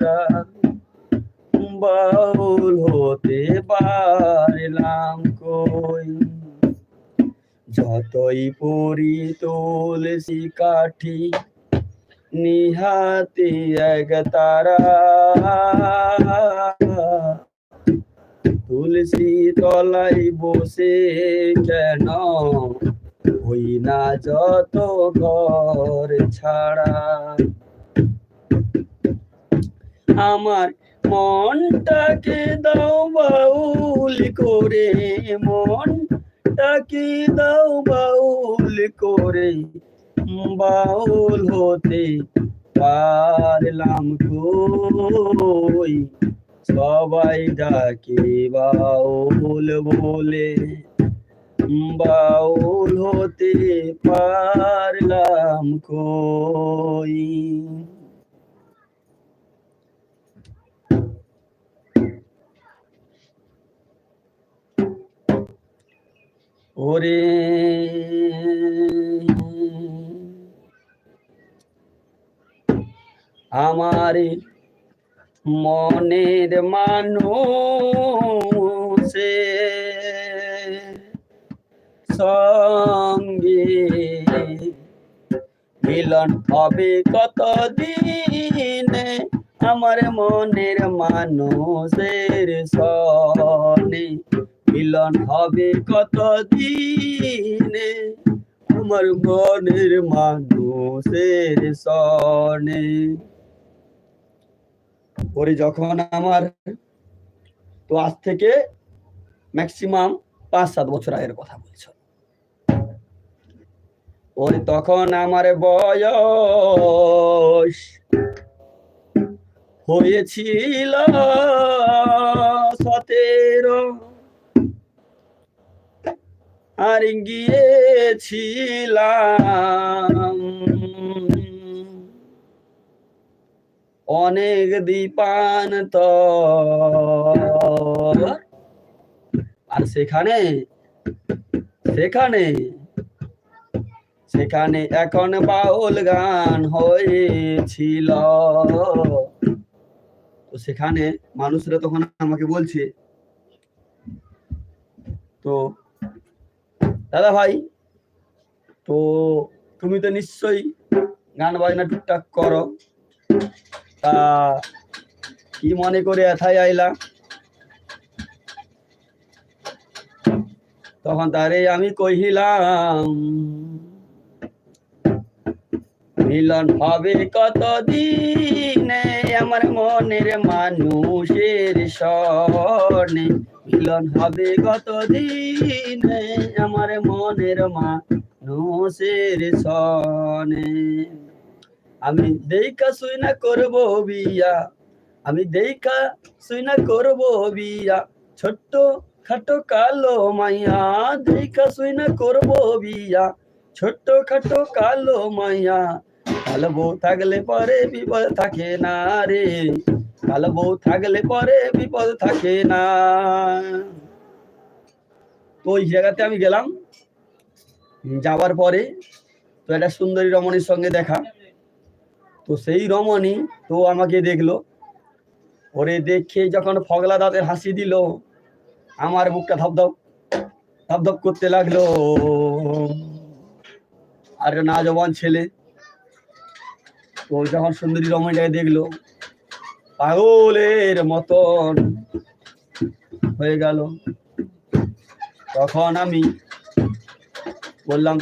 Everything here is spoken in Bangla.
একটা বাউল হতে পারলাম কই। যতই পড়ি তুলসী কাঠি নিহাতি এক তারা, তুলসী তলায় বসে কেন হই না যত ঘর ছাড়া। আমার মনটাকে দাও বাউল করে, মনটাকে দাও বাউল করে, বাউল হতে পারলাম কই। সবাই ডাকে বাউল বলে, বাউল হতে পারলাম কই। ওরে আমার মনের মানুষে সঙ্গে মিলন হবে কতদিনে, আমার মনের মানুষের সনে মিলন হবে কতদিনে, আমার মনের মানুষের সনে। ওরে যখন আমার, তো আজ থেকে ম্যাক্সিমাম 5-7 বছর আগের কথা বলছ, ওরে তখন আমার বয়স হয়েছিল 17, আর গিয়েছিলাম অনেক দ্বীপান্তর, আর সেখানে সেখানে সেখানে এখন বাউল গান হয়েছিল। তো সেখানে মানুষরা তখন আমাকে বলছে, তো দাদা ভাই, তো তুমি তো নিশ্চয়ই গান বাজনা টুকটাক করো, তা কি মনে করে এথায় আইলা? তখন তারে আমি কহিলাম, মিলন হবে কতদিনে, আমার মনের মানুষের সনে মিলন হবে কতদিনে, আমার মনের মানুষের সনে। আমি দেখা শুই না করবো বিয়া, আমি দেখা শুই না করবো বিয়া, ছোট্ট খাটো কালো মাইয়া, দেখা শুই না করবো বিয়া, ছোট্ট খাটো কালো মাইয়া। কালো বউ থাকলে পরে বিপদ থাকে না রে, কালো বউ থাকলে পরে বিপদ থাকে না। তো ওই জায়গাতে আমি গেলাম, যাওয়ার পরে তো একটা সুন্দরী রমণীর সঙ্গে দেখা। তো সেই রমণী তো আমাকে দেখলো, ওরে দেখে যখন ফগলা দাঁতের হাসি দিল, আমার বুকটা ধপধপ ধপধপ করতে লাগলো। আর না জবান ছেলে, তো যখন সুন্দরী রমণীটাকে দেখলো, পাগলের মতন হয়ে গেল। তখন আমি বললাম,